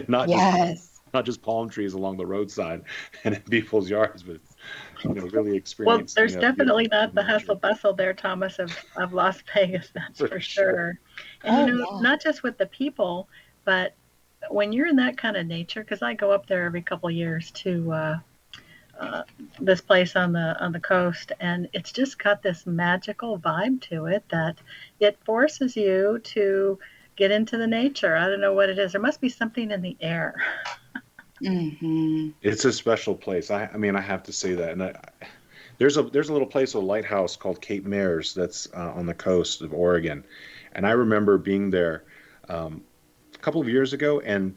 Speaker 2: not just
Speaker 4: Yes.
Speaker 2: not just palm trees along the roadside and in people's yards, but really
Speaker 3: Well,
Speaker 2: experiencing
Speaker 3: there's
Speaker 2: a beautiful
Speaker 3: definitely
Speaker 2: part of
Speaker 3: not the hustle
Speaker 2: nature,
Speaker 3: bustle there, Thomas, of Las Vegas, that's
Speaker 2: for
Speaker 3: for
Speaker 2: sure.
Speaker 3: sure. And
Speaker 4: Oh yeah.
Speaker 3: not just with the people, but when you're in that kind of nature, because I go up there every couple of years to uh, this place on the coast, and it's just got this magical vibe to it that it forces you to get into the nature. I don't know what it is. There must be something in the air.
Speaker 4: Hmm.
Speaker 2: It's a special place. I mean, I have to say that. And there's a little place, a lighthouse called Cape Mares, that's on the coast of Oregon. And I remember being there a couple of years ago, and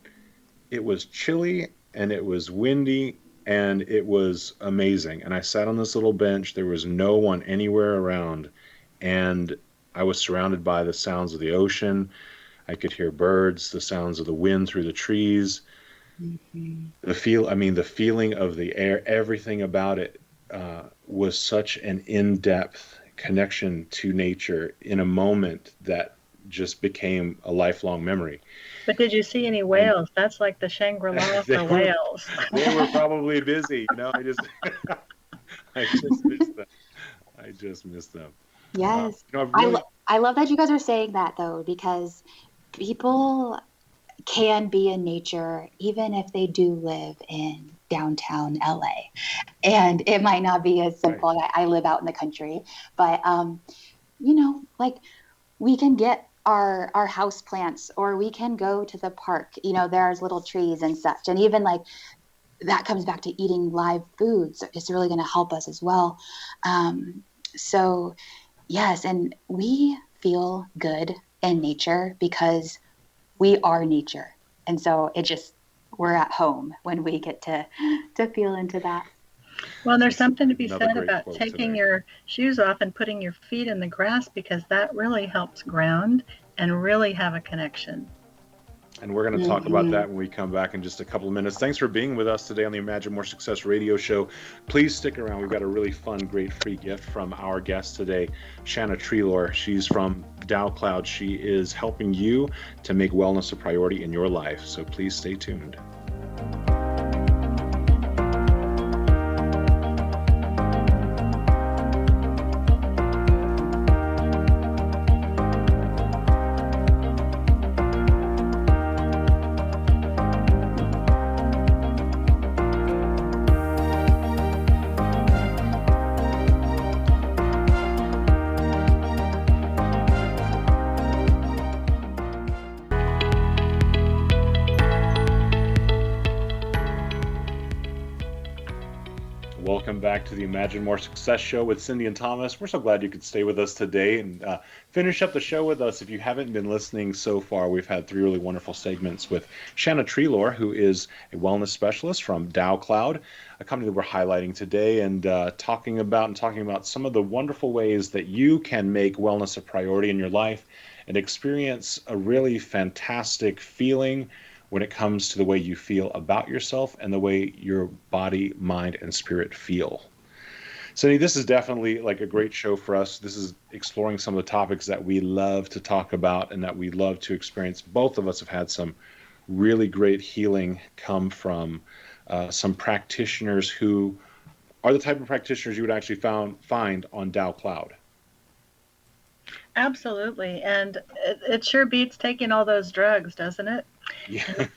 Speaker 2: it was chilly and it was windy and it was amazing. And I sat on this little bench. There was no one anywhere around, and I was surrounded by the sounds of the ocean. I could hear birds, the sounds of the wind through the trees,
Speaker 4: Hmm.
Speaker 2: the feeling of the air, everything about it was such an in-depth connection to nature in a moment that just became a lifelong memory.
Speaker 3: But did you see any
Speaker 2: And
Speaker 3: whales? That's like the Shangri-La
Speaker 2: they
Speaker 3: for
Speaker 2: were
Speaker 3: whales.
Speaker 2: they were probably busy. I just miss them. I just miss them.
Speaker 4: Yes.
Speaker 2: I've
Speaker 4: I,
Speaker 2: really.
Speaker 4: lo- I love that you guys are saying that though, because people can be in nature even if they do live in downtown LA. And it might not be as
Speaker 2: Right.
Speaker 4: simple. I live out in the country, but like we can get our house plants or we can go to the park. There's little trees and such. And even like that comes back to eating live foods. It's really going to help us as well. So yes, and we feel good in nature because we are nature. And so we're at home when we get to feel into that.
Speaker 3: Well, there's
Speaker 2: That's
Speaker 3: something to be
Speaker 2: another
Speaker 3: said
Speaker 2: great
Speaker 3: about
Speaker 2: quote
Speaker 3: taking
Speaker 2: today.
Speaker 3: your shoes off and putting your feet in the grass because that really helps ground and really have a connection.
Speaker 2: And we're going to talk about
Speaker 4: Hmm.
Speaker 2: that when we come back in just a couple of minutes. Thanks for being with us today on the Imagine More Success radio show. Please stick around. We've got a really fun, great free gift from our guest today, Shanna Treloar. She's from DaoCloud. She is helping you to make wellness a priority in your life. So please stay tuned. welcome back to the Imagine More Success Show with Cindy and Thomas. We're so glad you could stay with us today and finish up the show with us. If you haven't been listening so far, we've had 3 really wonderful segments with Shanna Treloar, who is a wellness specialist from DaoCloud, a company that we're highlighting today, and talking about some of the wonderful ways that you can make wellness a priority in your life and experience a really fantastic feeling when it comes to the way you feel about yourself and the way your body, mind, and spirit feel. Cindy, this is definitely like a great show for us. This is exploring some of the topics that we love to talk about and that we love to experience. Both of us have had some really great healing come from some practitioners who are the type of practitioners you would actually find on DaoCloud.
Speaker 3: Absolutely. And it sure beats taking all those drugs, doesn't it?
Speaker 2: Yeah.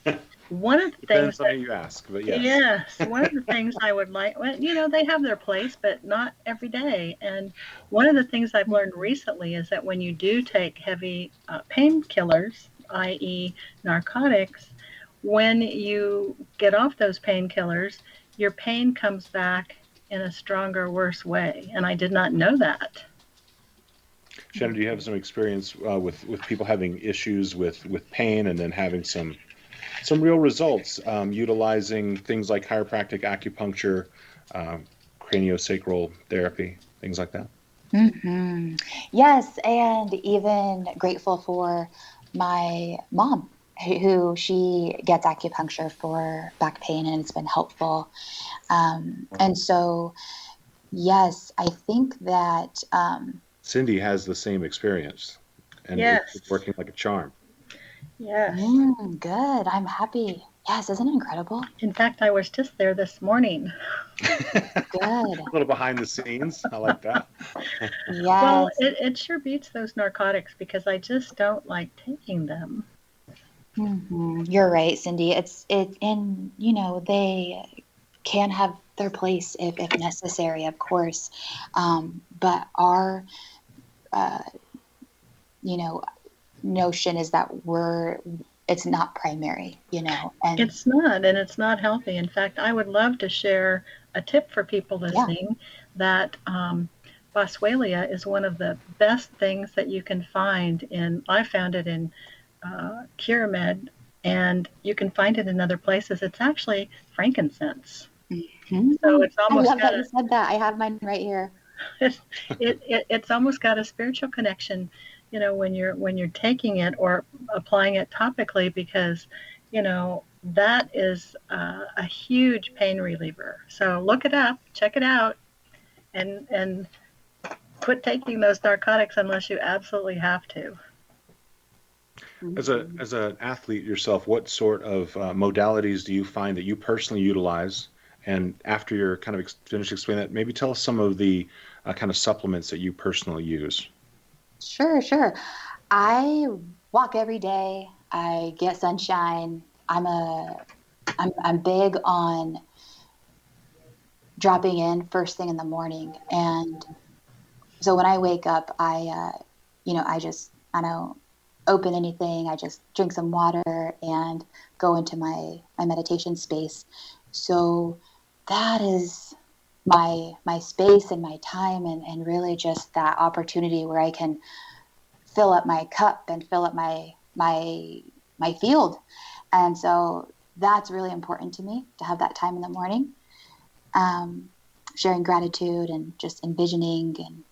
Speaker 3: One of the
Speaker 2: Depends
Speaker 3: things
Speaker 2: on who you ask, but yes.
Speaker 3: Yes, one of the things I would like, well, they have their place, but not every day. And one of the things I've learned recently is that when you do take heavy painkillers, i.e. narcotics, when you get off those painkillers, your pain comes back in a stronger, worse way. And I did not know that.
Speaker 2: Shanna, do you have some experience with people having issues with pain and then having some real results utilizing things like chiropractic, acupuncture, craniosacral therapy, things like that?
Speaker 4: Mm-hmm. Yes, and even grateful for my mom, who she gets acupuncture for back pain, and it's been helpful. And so, yes, I think that
Speaker 2: Cindy has the same experience, and
Speaker 3: Yes.
Speaker 2: it's working like a charm.
Speaker 3: Yes.
Speaker 4: Good. I'm happy. Yes, isn't it incredible?
Speaker 3: In fact, I was just there this morning.
Speaker 4: Good.
Speaker 2: A little behind the scenes. I like that.
Speaker 4: Yes.
Speaker 3: Well, it sure beats those narcotics because I just don't like taking them.
Speaker 4: You're right, Cindy. And they can have their place if necessary, of course. But our, notion is that it's not primary, and
Speaker 3: It's not, and it's not healthy. In fact, I would love to share a tip for people listening that boswellia is one of the best things that you can find I found it in Curamed, and you can find it in other places. It's actually frankincense. So it's almost
Speaker 4: I love that you said that. I have mine right here.
Speaker 3: It's almost got a spiritual connection, when you're taking it or applying it topically, because that is a huge pain reliever. So look it up, check it out, and quit taking those narcotics unless you absolutely have to.
Speaker 2: As an athlete yourself, what sort of modalities do you find that you personally utilize? And after you're kind of finished explaining that, maybe tell us some of the kind of supplements that you personally use.
Speaker 4: Sure. I walk every day. I get sunshine. I'm big on dropping in first thing in the morning. And so when I wake up, I don't open anything. I just drink some water and go into my meditation space. So that is my space and my time, and really just that opportunity where I can fill up my cup and fill up my field. And so that's really important to me, to have that time in the morning, sharing gratitude and just envisioning, and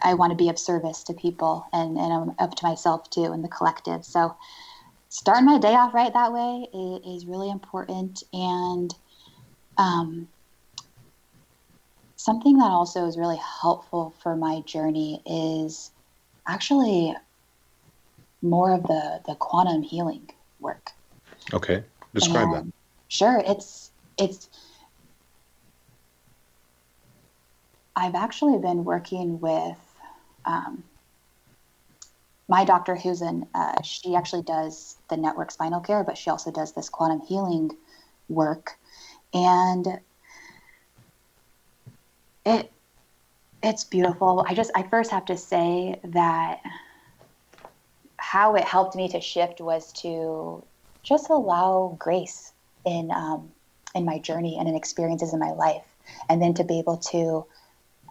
Speaker 4: I want to be of service to people, and I'm up to myself too, and the collective. So starting my day off right that way is really important. And something that also is really helpful for my journey is actually more of the quantum healing work.
Speaker 2: Okay, describe that.
Speaker 4: Sure, it's I've actually been working with my doctor, who's she actually does the network spinal care, but she also does this quantum healing work. And it's beautiful. I first have to say that how it helped me to shift was to just allow grace in in my journey and in experiences in my life. And then to be able to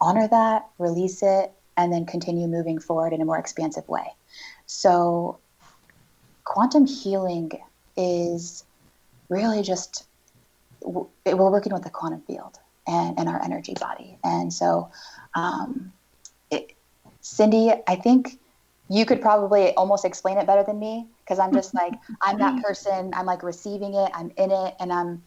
Speaker 4: honor that, release it, and then continue moving forward in a more expansive way. So quantum healing is really just, we're working with the quantum field and our energy body. And so, Cindy, I think you could probably almost explain it better than me, because I'm just like, I'm that person. I'm like receiving it, I'm in it, and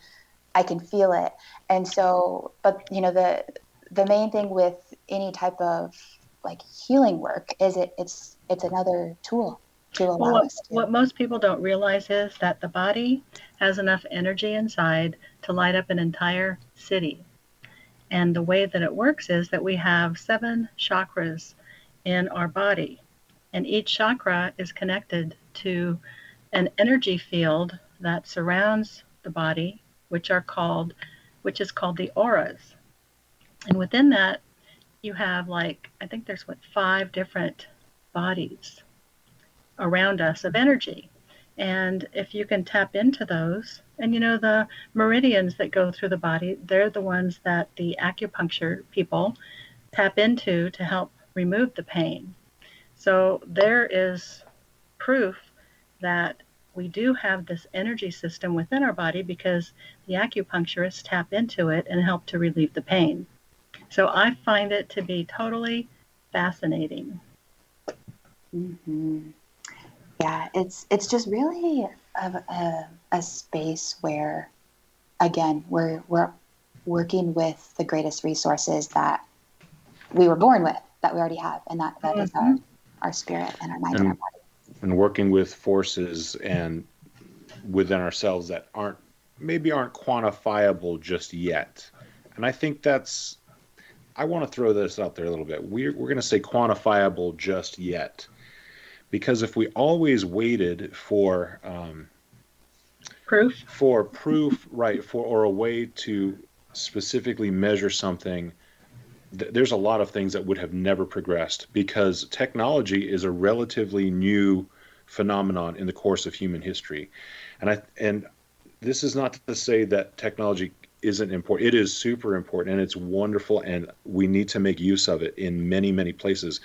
Speaker 4: I can feel it. And so, but you know, the main thing with any type of like healing work is it's another tool to allow
Speaker 3: Well,
Speaker 4: us to.
Speaker 3: what most people don't realize is that the body has enough energy inside to light up an entire city. And the way that it works is that we have 7 chakras in our body, and each chakra is connected to an energy field that surrounds the body, which is called the auras. And within that, you have like, I think there's 5 different bodies around us of energy. And if you can tap into those, and you know, the meridians that go through the body, they're the ones that the acupuncture people tap into to help remove the pain. So there is proof that we do have this energy system within our body because the acupuncturists tap into it and help to relieve the pain. So I find it to be totally fascinating.
Speaker 4: Mm-hmm. Yeah, it's just really a space where, again, we're working with the greatest resources that we were born with, that we already have, and that is our spirit and our mind and our body.
Speaker 2: And working with forces and within ourselves that aren't quantifiable just yet. And I think I want to throw this out there a little bit. We're going to say quantifiable just yet. Because if we always waited for proof, right, or a way to specifically measure something, there's a lot of things that would have never progressed, because technology is a relatively new phenomenon in the course of human history. And this is not to say that technology isn't important. It is super important, and it's wonderful, and we need to make use of it in many, many places.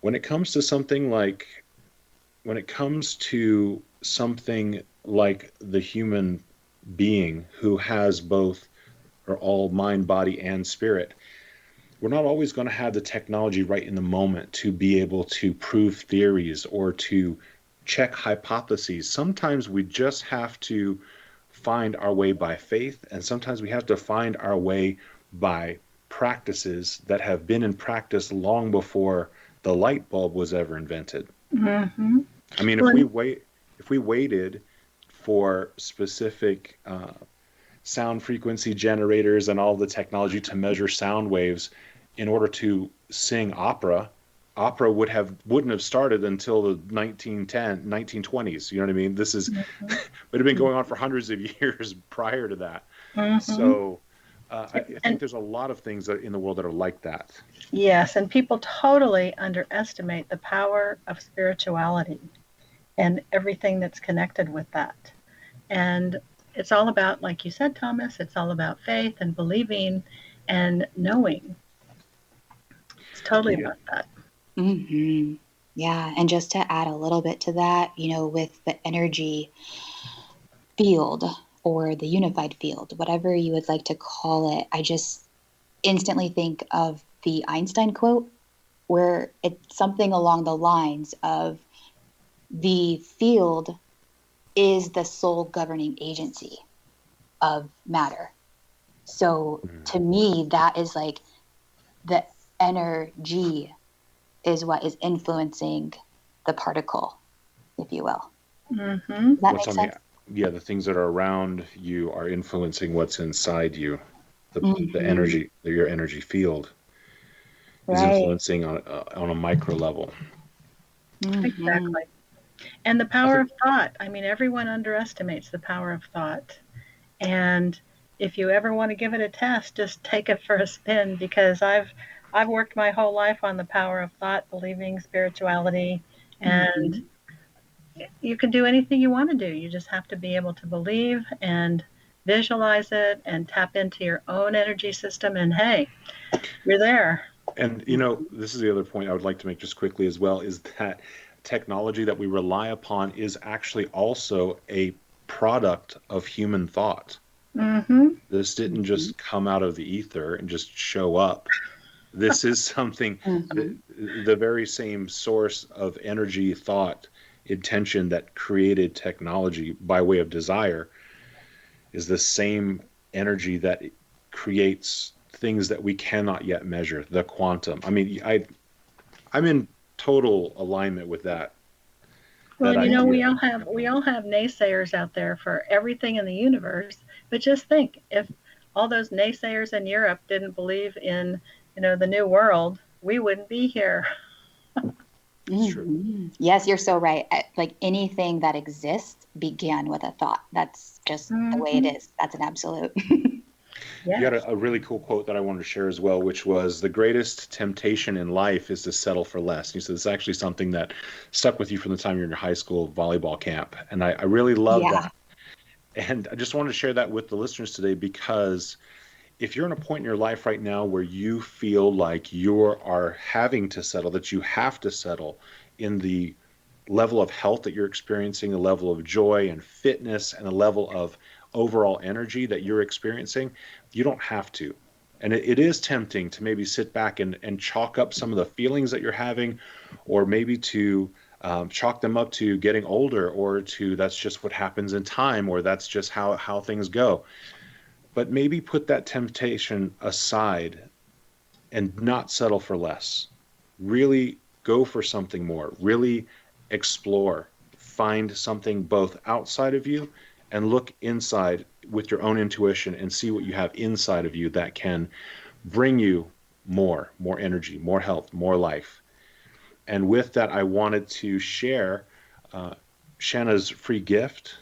Speaker 2: When it comes to something like the human being who has both or all mind, body, and spirit, we're not always going to have the technology right in the moment to be able to prove theories or to check hypotheses. Sometimes we just have to find our way by faith, and sometimes we have to find our way by practices that have been in practice long before the light bulb was ever invented.
Speaker 3: Mm-hmm.
Speaker 2: I mean, if we waited for specific sound frequency generators and all the technology to measure sound waves in order to sing opera wouldn't have started until the 1920s. You know what I mean? This is would have been going on for hundreds of years prior to that. So I think there's a lot of things in the world that are like that.
Speaker 3: Yes, and people totally underestimate the power of spirituality and everything that's connected with that. And it's all about, like you said, Thomas, it's all about faith and believing and knowing. It's totally about that.
Speaker 4: Mm-hmm. Yeah, and just to add a little bit to that, you know, with the energy field or the unified field, whatever you would like to call it, I just instantly think of the Einstein quote, where it's something along the lines of the field is the sole governing agency of matter. So to me, that is like the energy is what is influencing the particle, if you will.
Speaker 3: Mm-hmm.
Speaker 4: Does that make sense?
Speaker 2: Yeah, the things that are around you are influencing what's inside you. The energy, your energy field is influencing on a micro level.
Speaker 3: Exactly. And the power of thought. I mean, everyone underestimates the power of thought. And if you ever want to give it a test, just take it for a spin, because I've worked my whole life on the power of thought, believing, spirituality, and you can do anything you want to do. You just have to be able to believe and visualize it and tap into your own energy system, and hey, you're there.
Speaker 2: And this is the other point I would like to make just quickly as well, is that technology that we rely upon is actually also a product of human thought.
Speaker 3: Mm-hmm.
Speaker 2: This didn't just come out of the ether and just show up. This is something, the very same source of energy, thought, intention that created technology by way of desire is the same energy that creates things that we cannot yet measure, the quantum. I mean, I'm in total alignment with that.
Speaker 3: Well,
Speaker 2: that
Speaker 3: and
Speaker 2: idea.
Speaker 3: we all have naysayers out there for everything in the universe. But just think, if all those naysayers in Europe didn't believe in, the new world, we wouldn't be here.
Speaker 2: It's true.
Speaker 4: Yes, you're so right. Like anything that exists began with a thought. That's just the way it is. That's an absolute.
Speaker 3: Yes.
Speaker 2: You got a really cool quote that I wanted to share as well, which was, the greatest temptation in life is to settle for less. And you said it's actually something that stuck with you from the time you're in your high school volleyball camp. And I really love that. And I just wanted to share that with the listeners today, because if you're in a point in your life right now where you feel like you are having to settle, that you have to settle in the level of health that you're experiencing, the level of joy and fitness, and the level of overall energy that you're experiencing, you don't have to. And it is tempting to maybe sit back and chalk up some of the feelings that you're having, or maybe to chalk them up to getting older, or to that's just what happens in time, or that's just how things go. But maybe put that temptation aside and not settle for less. Really go for something more. Really explore. Find something both outside of you, and look inside with your own intuition and see what you have inside of you that can bring you more energy, more health, more life. And with that, I wanted to share Shanna's free gift.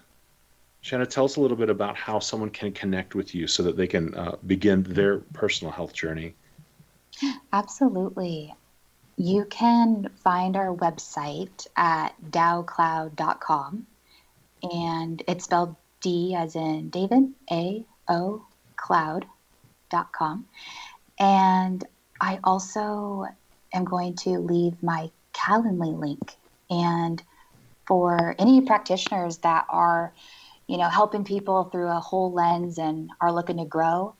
Speaker 2: Shanna, tell us a little bit about how someone can connect with you so that they can begin their personal health journey.
Speaker 4: Absolutely. You can find our website at DaoCloud.com, and it's spelled D as in David, A-O, cloud.com. And I also am going to leave my Calendly link. And for any practitioners that are, helping people through a whole lens and are looking to grow,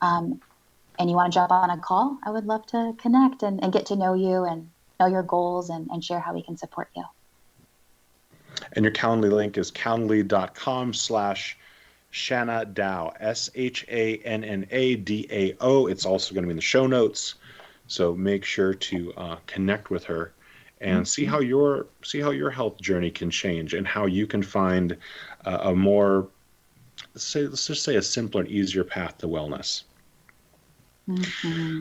Speaker 4: and you want to jump on a call, I would love to connect and get to know you and know your goals and share how we can support you.
Speaker 2: And your Calendly link is calendly.com/Shanna Dao, SHANNADAO. It's also going to be in the show notes. So make sure to connect with her and see how your health journey can change, and how you can find a more, let's just say a simpler and easier path to wellness.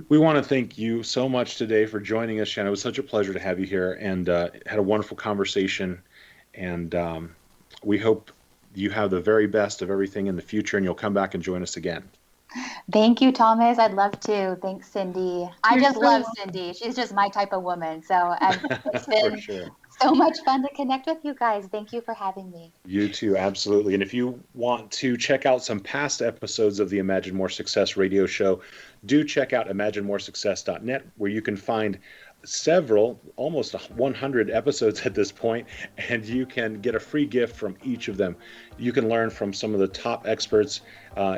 Speaker 2: We want to thank you so much today for joining us, Shanna. It was such a pleasure to have you here, and had a wonderful conversation. And we hope you have the very best of everything in the future, and you'll come back and join us again.
Speaker 4: Thank you, Thomas. I'd love to. Thanks, Cindy. I just love Cindy. She's just my type of woman. So it's been so much fun to connect with you guys. Thank you for having me.
Speaker 2: You too, absolutely. And if you want to check out some past episodes of the Imagine More Success radio show, do check out imaginemoresuccess.net, where you can find several, almost 100 episodes at this point, and you can get a free gift from each of them. You can learn from some of the top experts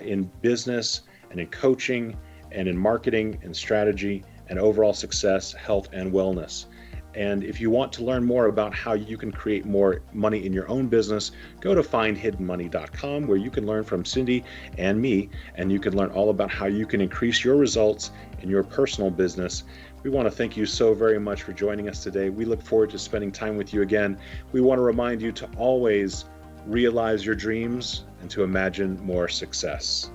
Speaker 2: in business and in coaching and in marketing and strategy and overall success, health, and wellness. And if you want to learn more about how you can create more money in your own business, go to findhiddenmoney.com, where you can learn from Cindy and me, and you can learn all about how you can increase your results in your personal business. We want to thank you so very much for joining us today. We look forward to spending time with you again. We want to remind you to always realize your dreams and to imagine more success.